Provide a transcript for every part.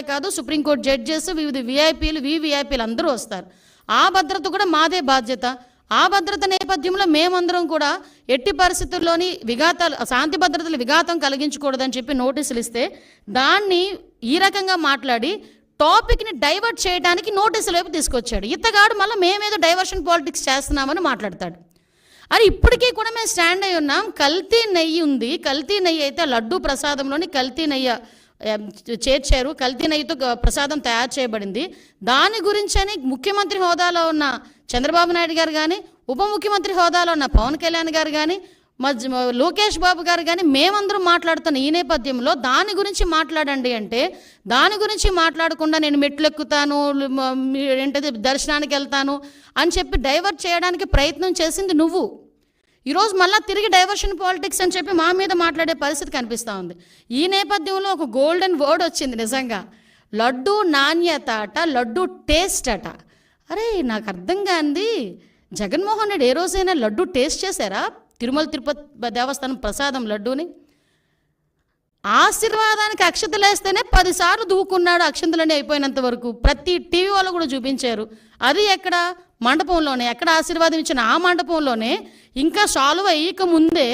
కాదు, supreme court judges, వివిధ విఐపీలు, వివిఐపీలు అందరూ వస్తారు. ఆ భద్రత కూడా మాదే బాధ్యత. ఆ భద్రత నేపథ్యంలో మేమందరం కూడా ఎట్టి పరిస్థితుల్లోని విఘాతాలు, శాంతి భద్రతలు విఘాతం కలిగించకూడదని చెప్పి నోటీసులు ఇస్తే దాన్ని ఈ రకంగా మాట్లాడి టాపిక్ని డైవర్ట్ చేయడానికి నోటీసుల వైపు తీసుకొచ్చాడు. ఇతగాడు మళ్ళీ మేమేదో డైవర్షన్ పాలిటిక్స్ చేస్తున్నామని మాట్లాడతాడు. అని ఇప్పటికీ కూడా మేము స్టాండ్ అయి ఉన్నాం. కల్తీ నెయ్యి ఉంది, కల్తీ నెయ్యి అయితే లడ్డూ ప్రసాదంలోని కల్తీ నెయ్యి చేర్చారు, కల్తీ నెయ్యితో ప్రసాదం తయారు చేయబడింది. దాని గురించని ముఖ్యమంత్రి హోదాలో ఉన్న చంద్రబాబు నాయుడు గారు కానీ, ఉప ముఖ్యమంత్రి హోదాలో ఉన్న పవన్ కళ్యాణ్ గారు కానీ, లోకేష్ బాబు గారు కానీ మేమందరం మాట్లాడుతున్న ఈ నేపథ్యంలో దాని గురించి మాట్లాడండి అంటే దాని గురించి మాట్లాడకుండా నేను మెట్లు ఎక్కుతాను, ఏంటది దర్శనానికి వెళ్తాను అని చెప్పి డైవర్ట్ చేయడానికి ప్రయత్నం చేసింది నువ్వు. ఈరోజు మళ్ళీ తిరిగి డైవర్షన్ పాలిటిక్స్ అని చెప్పి మా మీద మాట్లాడే పరిస్థితి కనిపిస్తూ ఉంది. ఈ నేపథ్యంలో ఒక గోల్డెన్ వర్డ్ వచ్చింది నిజంగా, లడ్డు నాణ్యత అట, లడ్డు టేస్ట్ అట. అరే నాకు అర్థం కాంది, జగన్మోహన్ రెడ్డి ఏ రోజైనా లడ్డు టేస్ట్ చేశారా? తిరుమల తిరుపతి దేవస్థానం ప్రసాదం లడ్డూని ఆశీర్వాదానికి అక్షతలు వేస్తేనే 10 సార్లు దూకున్నాడు అక్షంతలన్నీ అయిపోయినంత వరకు. ప్రతి టీవీ వాళ్ళు కూడా చూపించారు. అది ఎక్కడ? మండపంలోనే. ఎక్కడ ఆశీర్వాదం ఇచ్చిన ఆ మండపంలోనే. ఇంకా సాల్వ్ అయ్యక ముందే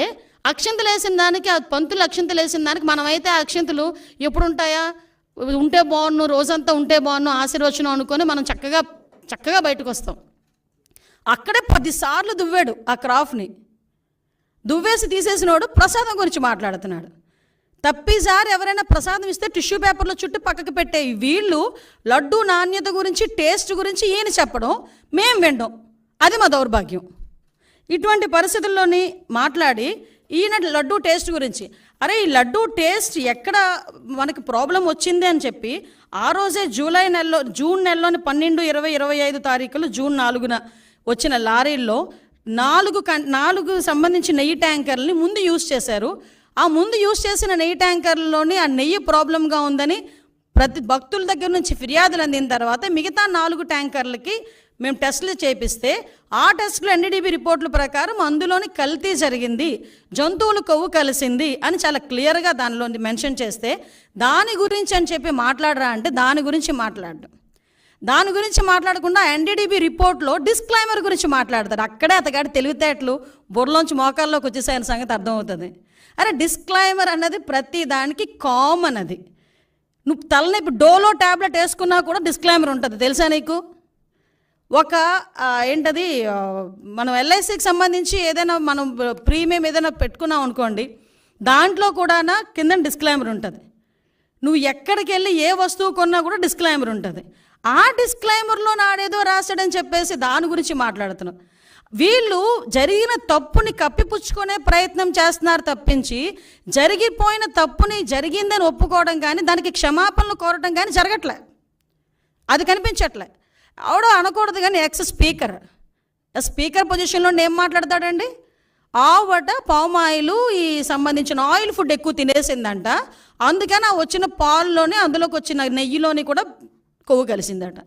అక్షంతలు వేసిన దానికి, ఆ పంతులు అక్షంతలు వేసిన దానికి మనమైతే ఆ అక్షంతలు ఎప్పుడు ఉంటాయా, ఉంటే బాగున్ను, రోజంతా ఉంటే బాగున్ను, ఆశీర్వచనం అనుకొని మనం చక్కగా బయటకు వస్తాం. అక్కడే 10 సార్లు దువ్వాడు ఆ క్రాఫ్ని. దువ్వేసి తీసేసినోడు ప్రసాదం గురించి మాట్లాడుతున్నాడు. తప్పిసారి ఎవరైనా ప్రసాదం ఇస్తే టిష్యూ పేపర్లో చుట్టూ పక్కకు పెట్టే వీళ్ళు లడ్డు నాణ్యత గురించి, టేస్ట్ గురించి ఈయన చెప్పడం, మేము వినడం, అది మా దౌర్భాగ్యం. ఇటువంటి పరిస్థితుల్లోని మాట్లాడి ఈయన లడ్డు టేస్ట్ గురించి, అరే ఈ లడ్డు టేస్ట్ ఎక్కడ మనకి ప్రాబ్లం వచ్చింది అని చెప్పి ఆ రోజే జూన్ నెలలోని 12, 20, 25 తారీఖులు, జూన్ 4న వచ్చిన లారీల్లో 4 సంబంధించిన నెయ్యి ట్యాంకర్లని ముందు యూజ్ చేశారు. ఆ ముందు యూజ్ చేసిన నెయ్యి ట్యాంకర్లలోని ఆ నెయ్యి ప్రాబ్లంగా ఉందని ప్రతి భక్తుల దగ్గర నుంచి ఫిర్యాదులు అందిన తర్వాత మిగతా 4 ట్యాంకర్లకి మేము టెస్టులు చేపిస్తే ఆ టెస్టులు ఎన్డీడీబీ రిపోర్టుల ప్రకారం అందులోని కల్తీ జరిగింది, జంతువుల కొవ్వు కలిసింది అని చాలా క్లియర్గా దానిలో మెన్షన్ చేస్తే దాని గురించి అని చెప్పి మాట్లాడరా అంటే దాని గురించి మాట్లాడకుండా ఎన్డీడీబీ రిపోర్ట్లో డిస్క్లైమర్ గురించి మాట్లాడతాడు. అక్కడే అతగాడి తెలివితేటలు బుర్రలోంచి మోకాల్లోకి వచ్చేసాయని సంగతి అర్థమవుతుంది. అరే డిస్క్లైమర్ అన్నది ప్రతి దానికి కామన్. అది నువ్వు తలనొప్పి డోలో ట్యాబ్లెట్ వేసుకున్నా కూడా డిస్క్లైమర్ ఉంటుంది, తెలుసా నీకు? ఒక ఏంటది, మనం ఎల్ఐసికి సంబంధించి ఏదైనా మనం ప్రీమియం ఏదైనా పెట్టుకున్నాం అనుకోండి, దాంట్లో కూడా కింద డిస్క్లైమర్ ఉంటుంది. నువ్వు ఎక్కడికి వెళ్ళి ఏ వస్తువు కొన్నా కూడా డిస్క్లైమర్ ఉంటుంది. ఆ డిస్క్లైమర్లో నాడేదో రాశాడని చెప్పేసి దాని గురించి మాట్లాడుతున్నావు. వీళ్ళు జరిగిన తప్పుని కప్పిపుచ్చుకునే ప్రయత్నం చేస్తున్నారు తప్పించి జరిగిపోయిన తప్పుని జరిగిందని ఒప్పుకోవడం కానీ దానికి క్షమాపణలు కోరడం కానీ జరగట్లే, అది కనిపించట్లే. ఆవిడ అనకూడదు కానీ స్పీకర్ పొజిషన్లో ఏం మాట్లాడతాడండి? ఆవట పామాయిలు ఈ సంబంధించిన ఆయిల్ ఫుడ్ ఎక్కువ తినేసిందంట, అందుకని ఆ వచ్చిన పాల్లోనే అందులోకి వచ్చిన నెయ్యిలోని కూడా కొవ్వు కలిసిందట.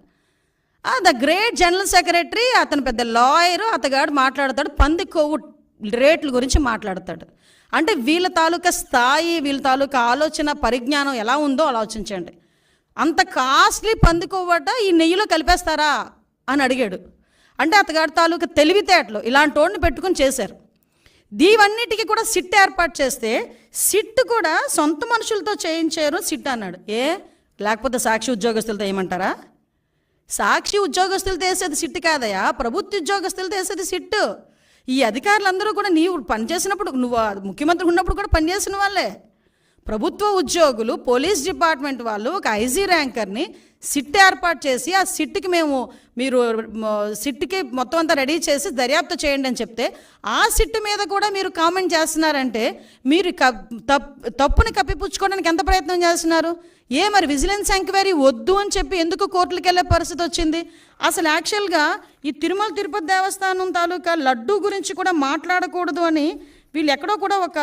ద గ్రేట్ జనరల్ సెక్రటరీ, అతను పెద్ద లాయరు, అతగాడు మాట్లాడతాడు పంది కొవ్వు రేట్ల గురించి మాట్లాడతాడు. అంటే వీళ్ళ తాలూకా స్థాయి, వీళ్ళ తాలూకా ఆలోచన పరిజ్ఞానం ఎలా ఉందో ఆలోచించండి. అంత కాస్ట్లీ పంది కొవ్వట ఈ నెయ్యిలో కలిపేస్తారా అని అడిగాడు. అంటే అతగాడి తాలూకా తెలివితేటలు ఇలాంటి వాడిని పెట్టుకుని చేశారు. దీవన్నిటికీ కూడా సిట్ ఏర్పాటు చేస్తే సిట్ కూడా సొంత మనుషులతో చేయించారు సిట్ అన్నాడు. లేకపోతే సాక్షి ఉద్యోగస్తులతో ఏమంటారా? సాక్షి ఉద్యోగస్తులతో వేసేది సిట్ కాదయా, ప్రభుత్వ ఉద్యోగస్తులతో వేసేది సిట్టు. ఈ అధికారులందరూ కూడా నీవు పనిచేసినప్పుడు, నువ్వు ముఖ్యమంత్రి ఉన్నప్పుడు కూడా పనిచేసిన వాళ్ళే. ప్రభుత్వ ఉద్యోగులు, పోలీస్ డిపార్ట్మెంట్ వాళ్ళు ఒక ఐజీ ర్యాంకర్ని సిట్ ఏర్పాటు చేసి ఆ సిట్కి మీరు సిట్కి మొత్తం అంతా రెడీ చేసి దర్యాప్తు చేయండి అని చెప్తే ఆ సిట్ మీద కూడా మీరు కామెంట్ చేస్తున్నారంటే మీరు తప్పుని కప్పిపుచ్చుకోవడానికి ఎంత ప్రయత్నం చేస్తున్నారు? మరి విజిలెన్స్ ఎంక్వైరీ వద్దు అని చెప్పి ఎందుకు కోర్టులకు వెళ్ళే పరిస్థితి వచ్చింది? అసలు యాక్చువల్గా ఈ తిరుమల తిరుపతి దేవస్థానం తాలూకా లడ్డు గురించి కూడా మాట్లాడకూడదు అని వీళ్ళు ఎక్కడో కూడా ఒక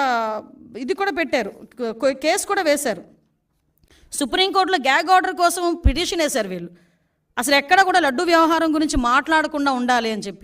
ఇది కూడా పెట్టారు, కేసు కూడా వేశారు. సుప్రీంకోర్టులో గ్యాగ్ ఆర్డర్ కోసం పిటిషన్ వేశారు వీళ్ళు. అసలు ఎక్కడ కూడా లడ్డు వ్యవహారం గురించి మాట్లాడకుండా ఉండాలి అని చెప్పి.